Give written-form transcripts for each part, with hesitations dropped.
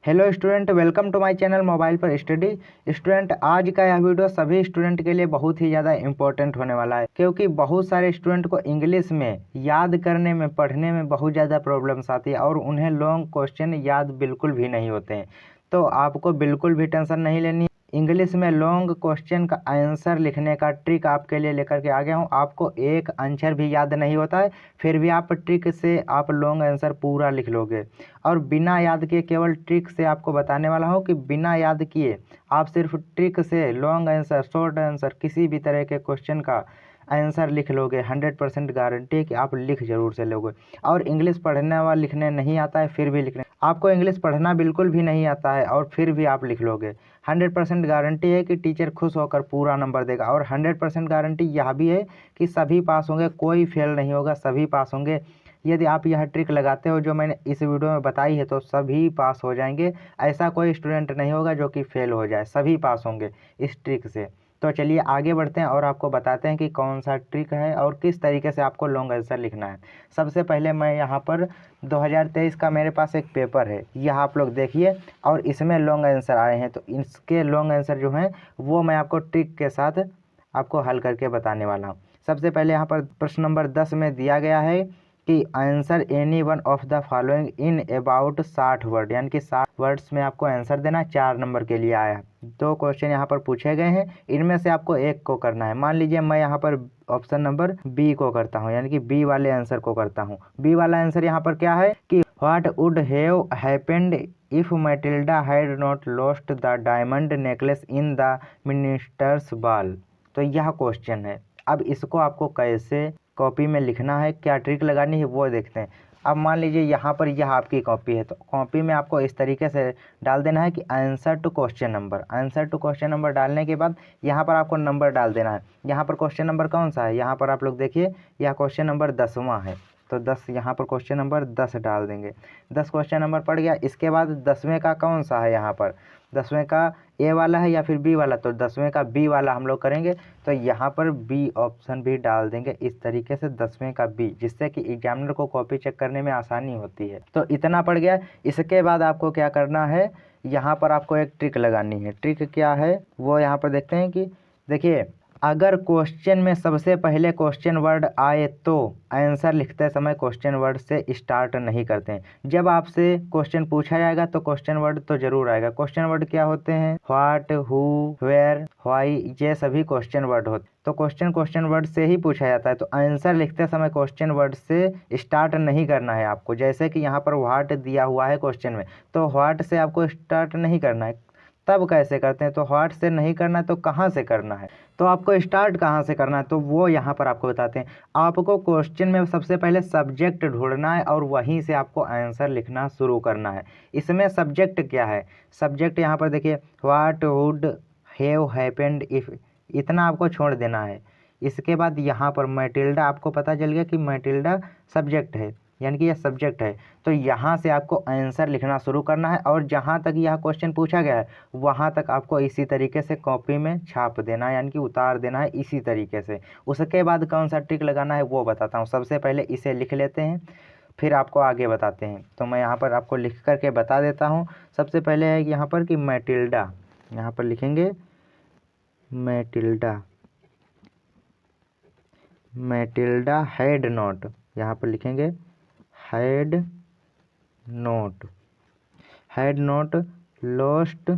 Hello student, welcome to my channel mobile पर study. Student, आज का यह वीडियो सभी स्टूडेंट के लिए बहुत ही ज़्यादा इंपॉर्टेंट होने वाला है, क्योंकि बहुत सारे स्टूडेंट को इंग्लिश में याद करने में, पढ़ने में बहुत ज़्यादा प्रॉब्लम्स आती है और उन्हें लॉन्ग क्वेश्चन याद बिल्कुल भी नहीं होते हैं। तो आपको बिल्कुल भी टेंशन नहीं लेनी। इंग्लिश में लॉन्ग क्वेश्चन का आंसर लिखने का ट्रिक आपके लिए लेकर के आ गया हूँ। आपको एक आंसर भी याद नहीं होता है, फिर भी आप ट्रिक से आप लॉन्ग आंसर पूरा लिख लोगे। और बिना याद किए, केवल ट्रिक से आपको बताने वाला हूँ कि बिना याद किए आप सिर्फ ट्रिक से लॉन्ग आंसर, शॉर्ट आंसर, किसी भी तरह के क्वेश्चन का आंसर लिख लोगे। 100% गारंटी है कि आप लिख जरूर से लोगे। और इंग्लिश पढ़ने व लिखने नहीं आता है, फिर भी लिखने, आपको इंग्लिश पढ़ना बिल्कुल भी नहीं आता है और फिर भी आप लिख लोगे। 100% गारंटी है कि टीचर खुश होकर पूरा नंबर देगा। और 100% गारंटी यह भी है कि सभी पास होंगे, कोई फेल नहीं होगा, सभी पास होंगे। यदि आप यह ट्रिक लगाते हो जो मैंने इस वीडियो में बताई है, तो सभी पास हो जाएंगे। ऐसा कोई स्टूडेंट नहीं होगा जो कि फेल हो जाए, सभी पास होंगे इस ट्रिक से। तो चलिए आगे बढ़ते हैं और आपको बताते हैं कि कौन सा ट्रिक है और किस तरीके से आपको लॉन्ग आंसर लिखना है। सबसे पहले मैं यहाँ पर 2023 का मेरे पास एक पेपर है, यह आप लोग देखिए, और इसमें लॉन्ग आंसर आए हैं। तो इसके लॉन्ग आंसर जो हैं वो मैं आपको ट्रिक के साथ आपको हल करके बताने वाला हूँ। सबसे पहले यहाँ पर प्रश्न नंबर 10 में दिया गया है कि answer any one of the following in about 60 word, यानी कि 60 वर्ड्स में आपको आंसर देना। 4 नंबर के लिए आया है। 2 क्वेश्चन यहाँ पर पूछे गए हैं, इनमें से आपको एक को करना है। मान लीजिए मैं यहाँ पर ऑप्शन नंबर बी को करता हूँ, यानी कि बी वाले आंसर को करता हूँ। बी वाला आंसर यहाँ पर क्या है कि what would have happened if Matilda had not lost the diamond necklace in the ministers ball. तो यह क्वेश्चन है। अब इसको आपको कैसे कॉपी में लिखना है, क्या ट्रिक लगानी है, वो देखते हैं। अब मान लीजिए यहाँ पर यह आपकी कॉपी है, तो कॉपी में आपको इस तरीके से डाल देना है कि answer to question number. Answer to question number डालने के बाद यहाँ पर आपको नंबर डाल देना है। यहाँ पर क्वेश्चन नंबर कौन सा है, यहाँ पर आप लोग देखिए, यह क्वेश्चन नंबर 10वां है। तो 10, यहाँ पर क्वेश्चन नंबर 10 डाल देंगे। 10 क्वेश्चन नंबर पड़ गया। इसके बाद 10वें का कौन सा है, यहाँ पर 10वें का ए वाला है या फिर बी वाला, तो 10वें का बी वाला हम लोग करेंगे। तो यहाँ पर बी ऑप्शन भी डाल देंगे इस तरीके से, 10वें का बी, जिससे कि एग्जामिनर को कॉपी चेक करने में आसानी होती है। तो इतना पड़ गया। इसके बाद आपको क्या करना है, यहाँ पर आपको एक ट्रिक लगानी है। ट्रिक क्या है वो यहाँ पर देखते हैं कि देखिए, अगर क्वेश्चन में सबसे पहले क्वेश्चन वर्ड आए तो आंसर लिखते समय क्वेश्चन वर्ड से स्टार्ट नहीं करते हैं। जब आपसे क्वेश्चन पूछा जाएगा तो क्वेश्चन वर्ड तो जरूर आएगा। क्वेश्चन वर्ड क्या होते हैं, व्हाट, हु, वेयर, व्हाई, ये सभी क्वेश्चन वर्ड होते हैं। तो क्वेश्चन वर्ड से ही पूछा जाता है। तो आंसर लिखते समय क्वेश्चन वर्ड से स्टार्ट नहीं करना है आपको। जैसे कि यहाँ पर व्हाट दिया हुआ है क्वेश्चन में, तो व्हाट से आपको स्टार्ट नहीं करना है। तब कैसे करते हैं, तो व्हाट से नहीं करना है तो कहाँ से करना है, तो आपको स्टार्ट कहाँ से करना है, तो वो यहाँ पर आपको बताते हैं। आपको क्वेश्चन में सबसे पहले सब्जेक्ट ढूंढना है और वहीं से आपको आंसर लिखना शुरू करना है। इसमें सब्जेक्ट क्या है, सब्जेक्ट यहाँ पर देखिए, what would have happened if, इतना आपको छोड़ देना है। इसके बाद यहाँ पर मैटिल्डा, आपको पता चल गया कि मैटिल्डा सब्जेक्ट है, यानी कि यह सब्जेक्ट है। तो यहाँ से आपको आंसर लिखना शुरू करना है और जहाँ तक यह क्वेश्चन पूछा गया है वहाँ तक आपको इसी तरीके से कॉपी में छाप देना है, यानी कि उतार देना है इसी तरीके से। उसके बाद कौन सा ट्रिक लगाना है वो बताता हूँ। सबसे पहले इसे लिख लेते हैं, फिर आपको आगे बताते हैं। तो मैं यहाँ पर आपको लिख करके बता देता हूँ। सबसे पहले है यहाँ पर कि मैटिल्डा, यहाँ पर लिखेंगे मैटिल्डा, मैटिल्डा हैड नॉट, यहाँ पर लिखेंगे had not lost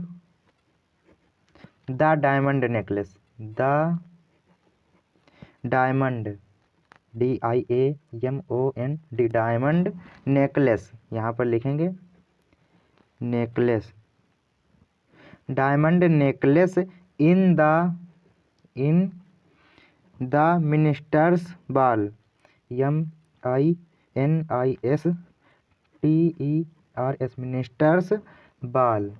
the diamond necklace, the diamond, DIAMOND, diamond necklace, यहाँ पर लिखेंगे necklace, diamond necklace in the ministers ball, MINISTERS, ministers ball,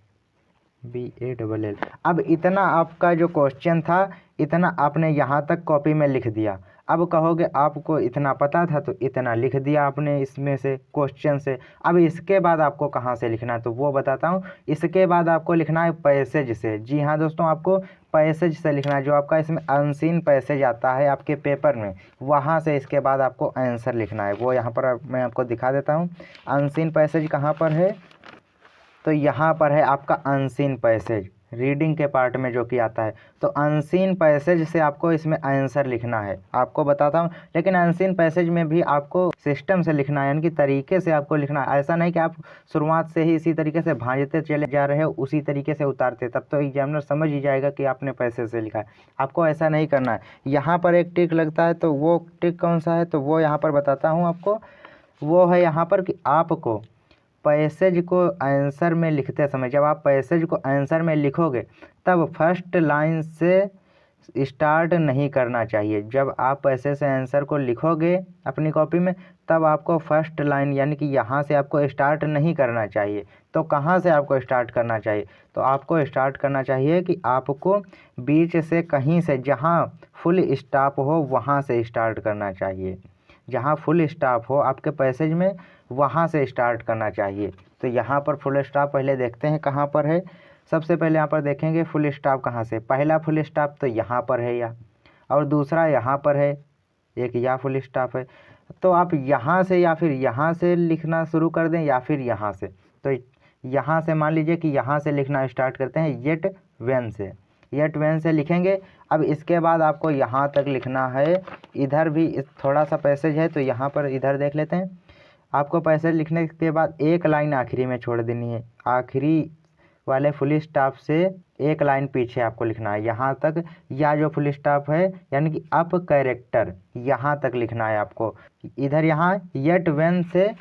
BALL। अब इतना आपका जो क्वेश्चन था, इतना आपने यहाँ तक कॉपी में लिख दिया। अब कहोगे आपको इतना पता था, तो इतना लिख दिया आपने इसमें से क्वेश्चन से। अब इसके बाद आपको कहाँ से लिखना है तो वो बताता हूँ। इसके बाद आपको लिखना है पैसेज से। जी हाँ दोस्तों, आपको पैसेज से लिखना है। जो आपका इसमें अनसीन पैसेज आता है आपके पेपर में, वहाँ से इसके बाद आपको आंसर लिखना है। वो यहाँ पर मैं आपको दिखा देता हूँ। अनसीन पैसेज कहाँ पर है, तो यहाँ पर है आपका अनसीन पैसेज, रीडिंग के पार्ट में जो कि आता है। तो अनसीन पैसेज से आपको इसमें आंसर लिखना है, आपको बताता हूँ। लेकिन अनसीन पैसेज में भी आपको सिस्टम से लिखना है, यानी कि तरीके से आपको लिखना है। ऐसा नहीं कि आप शुरुआत से ही इसी तरीके से भांजते चले जा रहे हो, उसी तरीके से उतारते, तब तो एग्जामिनर समझ ही जाएगा कि आपने पैसे से लिखा है। आपको ऐसा नहीं करना है। यहाँ पर एक टिक लगता है, तो वो टिक कौन सा है, तो वो यहाँ पर बताता हूँ आपको। वो है यहाँ पर कि आपको पैसेज को आंसर में लिखते समय, जब आप पैसेज को आंसर में लिखोगे तब फर्स्ट लाइन से स्टार्ट नहीं करना चाहिए। जब आप पैसेज से आंसर को लिखोगे अपनी कॉपी में, तब आपको फर्स्ट लाइन यानी कि यहाँ से आपको स्टार्ट नहीं करना चाहिए। तो कहाँ से आपको स्टार्ट करना चाहिए, तो आपको स्टार्ट करना चाहिए कि आपको बीच से कहीं से, जहाँ फुल स्टॉप हो वहाँ से स्टार्ट करना चाहिए। जहाँ फुल स्टॉप हो आपके पैसेज में, वहाँ से स्टार्ट करना चाहिए। तो यहाँ पर फुल स्टॉप पहले देखते हैं कहाँ पर है। सबसे पहले यहाँ पर देखेंगे फुल स्टॉप कहाँ से। पहला फुल स्टॉप तो यहाँ पर है या, और दूसरा यहाँ पर है, एक यहाँ फुल स्टॉप है। तो आप यहाँ से या फिर यहाँ से लिखना शुरू कर दें, या फिर यहाँ से। तो यहाँ से मान लीजिए कि यहाँ से लिखना स्टार्ट करते हैं, येट व्हेन से, येट व्हेन से लिखेंगे। अब इसके बाद आपको यहाँ तक लिखना है। इधर भी थोड़ा सा पैसेज है, तो यहाँ पर इधर देख लेते हैं। आपको पैसेज लिखने के बाद एक लाइन आखिरी में छोड़ देनी है, आखिरी वाले फुल स्टॉप से एक लाइन पीछे आपको लिखना है यहाँ तक। या जो फुल स्टॉप है यानी कि अप कैरेक्टर, यहाँ तक लिखना है आपको। इधर यहाँ येट व्हेन से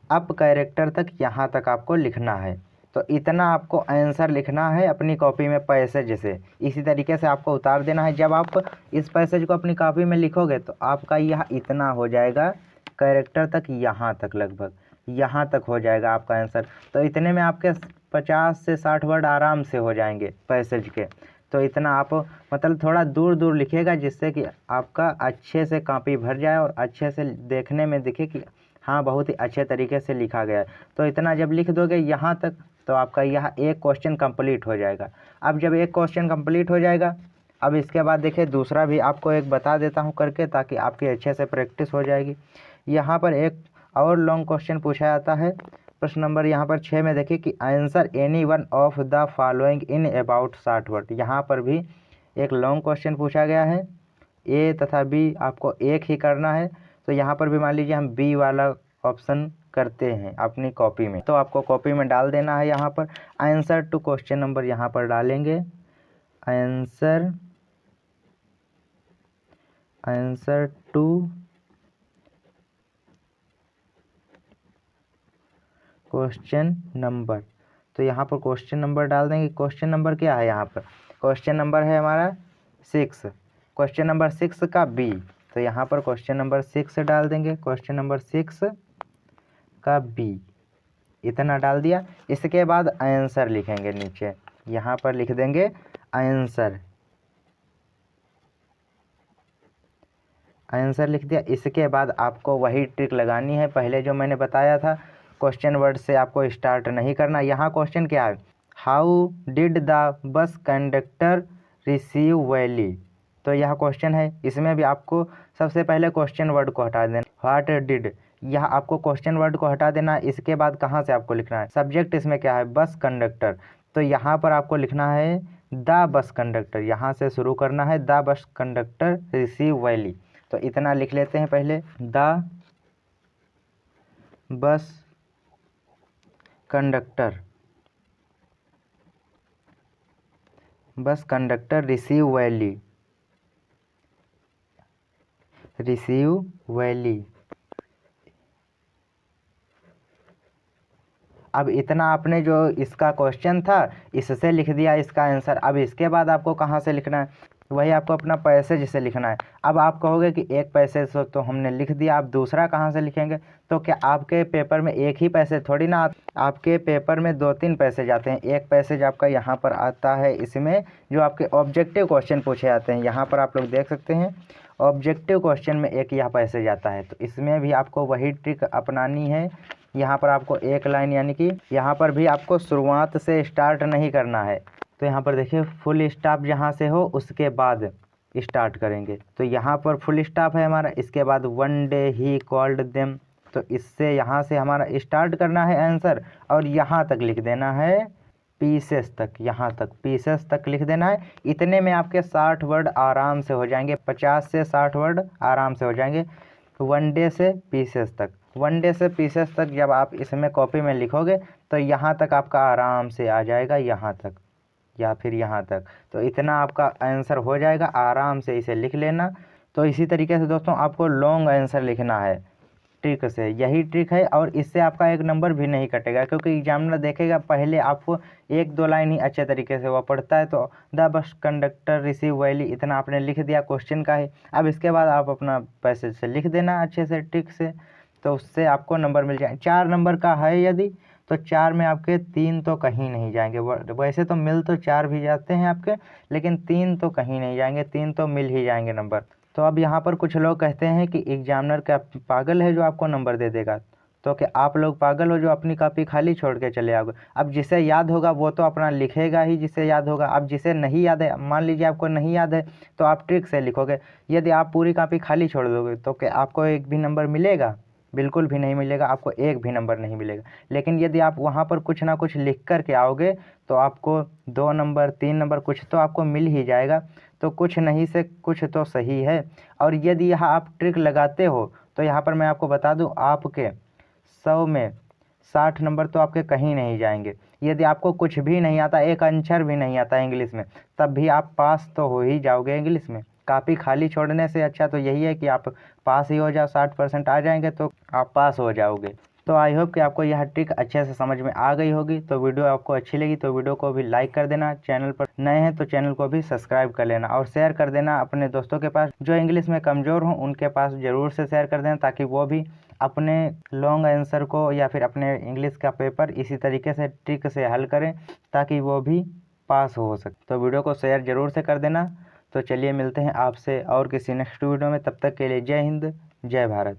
अप कैरेक्टर तक, यहाँ तक आपको लिखना है। तो इतना आपको आंसर लिखना है अपनी कॉपी में पैसेज से। इसी तरीके से आपको उतार देना है। जब आप इस पैसेज को अपनी कॉपी में लिखोगे तो आपका यह इतना हो जाएगा, कैरेक्टर तक, यहाँ तक, लगभग यहाँ तक हो जाएगा आपका आंसर। तो इतने में आपके 50 से 60 वर्ड आराम से हो जाएंगे पैसेज के। तो इतना आप मतलब थोड़ा दूर दूर लिखिएगा, जिससे कि आपका अच्छे से कॉपी भर जाए और अच्छे से देखने में दिखे कि हाँ बहुत ही अच्छे तरीके से लिखा गया है। तो इतना जब लिख दोगे यहाँ तक, तो आपका यह एक क्वेश्चन कंप्लीट हो जाएगा। अब जब एक क्वेश्चन कंप्लीट हो जाएगा, अब इसके बाद देखिए दूसरा भी आपको एक बता देता हूँ करके, ताकि आपकी अच्छे से प्रैक्टिस हो जाएगी। यहाँ पर एक और लॉन्ग क्वेश्चन पूछा जाता है। प्रश्न नंबर यहाँ पर 6 में देखिए कि answer any one of the following in about 60 word. यहाँ पर भी एक लॉन्ग क्वेश्चन पूछा गया है। ए तथा बी आपको एक ही करना है। तो यहाँ पर भी मान लीजिए हम बी वाला ऑप्शन करते हैं अपनी कॉपी में, तो आपको कॉपी में डाल देना है। यहाँ पर आंसर टू क्वेश्चन नंबर यहाँ पर डालेंगे, आंसर टू क्वेश्चन नंबर। तो यहाँ पर क्वेश्चन नंबर डाल देंगे। क्वेश्चन नंबर क्या है, यहाँ पर क्वेश्चन नंबर है हमारा 6, क्वेश्चन नंबर 6 का बी। तो यहाँ पर क्वेश्चन नंबर 6 डाल देंगे, क्वेश्चन नंबर 6 का बी। इतना डाल दिया। इसके बाद आंसर लिखेंगे नीचे, यहाँ पर लिख देंगे आंसर, आंसर लिख दिया। इसके बाद आपको वही ट्रिक लगानी है पहले जो मैंने बताया था, क्वेश्चन वर्ड से आपको स्टार्ट नहीं करना। यहाँ क्वेश्चन क्या है, how did the bus conductor receive valley. तो यह क्वेश्चन है, इसमें भी आपको सबसे पहले क्वेश्चन वर्ड को हटा देना, व्हाट डिड। यह आपको क्वेश्चन वर्ड को हटा देना। इसके बाद कहाँ से आपको लिखना है, सब्जेक्ट इसमें क्या है, बस कंडक्टर। तो यहाँ पर आपको लिखना है द बस कंडक्टर, यहाँ से शुरू करना है, the bus conductor receive valley. तो इतना लिख लेते हैं पहले, the bus conductor receive valley. अब इतना आपने जो इसका क्वेश्चन था इससे लिख दिया इसका आंसर। अब इसके बाद आपको कहाँ से लिखना है, वही आपको अपना पैसेज से लिखना है। अब आप कहोगे कि एक पैसेज तो हमने लिख दिया, आप दूसरा कहाँ से लिखेंगे। तो क्या आपके पेपर में एक ही पैसेज थोड़ी ना, आपके पेपर में 2-3 पैसेज आते हैं। एक पैसेज आपका यहाँ पर आता है, इसमें जो आपके ऑब्जेक्टिव क्वेश्चन पूछे जाते हैं, यहाँ पर आप लोग देख सकते हैं ऑब्जेक्टिव क्वेश्चन में एक यह पैसेज आता है। तो इसमें भी आपको वही ट्रिक अपनानी है। यहाँ पर आपको एक लाइन, यानी कि यहाँ पर भी आपको शुरुआत से स्टार्ट नहीं करना है। तो यहाँ पर देखिए फुल स्टॉप जहाँ से हो उसके बाद स्टार्ट करेंगे। तो यहाँ पर फुल स्टॉप है हमारा, इसके बाद one day he called them, तो इससे यहाँ से हमारा स्टार्ट करना है आंसर और यहाँ तक लिख देना है पीसेस तक, यहाँ तक पीसेस तक लिख देना है। इतने में आपके 60 वर्ड आराम से हो जाएंगे, 50 से 60 वर्ड आराम से हो जाएंगे। वन डे से पीसेस तक, वन डे से पीसेस तक जब आप इसमें कॉपी में लिखोगे तो यहाँ तक आपका आराम से आ जाएगा, यहाँ तक या फिर यहाँ तक। तो इतना आपका आंसर हो जाएगा, आराम से इसे लिख लेना। तो इसी तरीके से दोस्तों आपको लॉन्ग आंसर लिखना है ट्रिक से, यही ट्रिक है। और इससे आपका एक नंबर भी नहीं कटेगा, क्योंकि एग्जामिनर देखेगा पहले आपको 1-2 लाइन ही अच्छे तरीके से वो पढ़ता है, तो the bus conductor receive valley इतना आपने लिख दिया क्वेश्चन का है। अब इसके बाद आप अपना पैसेज से लिख देना अच्छे से ट्रिक से, तो उससे आपको नंबर मिल जाए। 4 नंबर का है यदि, तो 4 में आपके 3 तो कहीं नहीं जाएंगे। वैसे तो मिल तो 4 भी जाते हैं आपके, लेकिन 3 तो कहीं नहीं जाएंगे, 3 तो मिल ही जाएंगे नंबर। तो अब यहाँ पर कुछ लोग कहते हैं कि एग्जामिनर क्या पागल है जो आपको नंबर दे देगा, तो कि आप लोग पागल हो जो अपनी कॉपी खाली छोड़ के चले आओगे। अब जिसे याद होगा वो तो अपना लिखेगा ही, जिसे याद होगा। अब जिसे नहीं याद है, मान लीजिए आपको नहीं याद है, तो आप ट्रिक से लिखोगे। यदि आप पूरी कॉपी खाली छोड़ दोगे तो क्या आपको एक भी नंबर मिलेगा? बिल्कुल भी नहीं मिलेगा, आपको एक भी नंबर नहीं मिलेगा। लेकिन यदि आप वहाँ पर कुछ ना कुछ लिख कर के आओगे तो आपको 2 नंबर 3 नंबर कुछ तो आपको मिल ही जाएगा। तो कुछ नहीं से कुछ तो सही है। और यदि यहाँ आप ट्रिक लगाते हो तो यहाँ पर मैं आपको बता दूँ, आपके 100 में 60 नंबर तो आपके कहीं नहीं जाएंगे। यदि आपको कुछ भी नहीं आता, एक अक्षर भी नहीं आता इंग्लिश में, तब भी आप पास तो हो ही जाओगे इंग्लिश में। कॉपी खाली छोड़ने से अच्छा तो यही है कि आप पास ही हो जाओ, 60% आ जाएंगे तो आप पास हो जाओगे। तो आई होप कि आपको यह ट्रिक अच्छे से समझ में आ गई होगी। तो वीडियो आपको अच्छी लगी तो वीडियो को भी लाइक कर देना, चैनल पर नए हैं तो चैनल को भी सब्सक्राइब कर लेना और शेयर कर देना अपने दोस्तों के पास जो इंग्लिश में कमज़ोर हों, उनके पास ज़रूर से शेयर कर देना, ताकि वो भी अपने लॉन्ग आंसर को या फिर अपने इंग्लिश का पेपर इसी तरीके से ट्रिक से हल करें, ताकि वो भी पास हो सके। तो वीडियो को शेयर ज़रूर से कर देना। तो चलिए मिलते हैं आपसे और किसी नेक्स्ट वीडियो में, तब तक के लिए जय हिंद, जय भारत।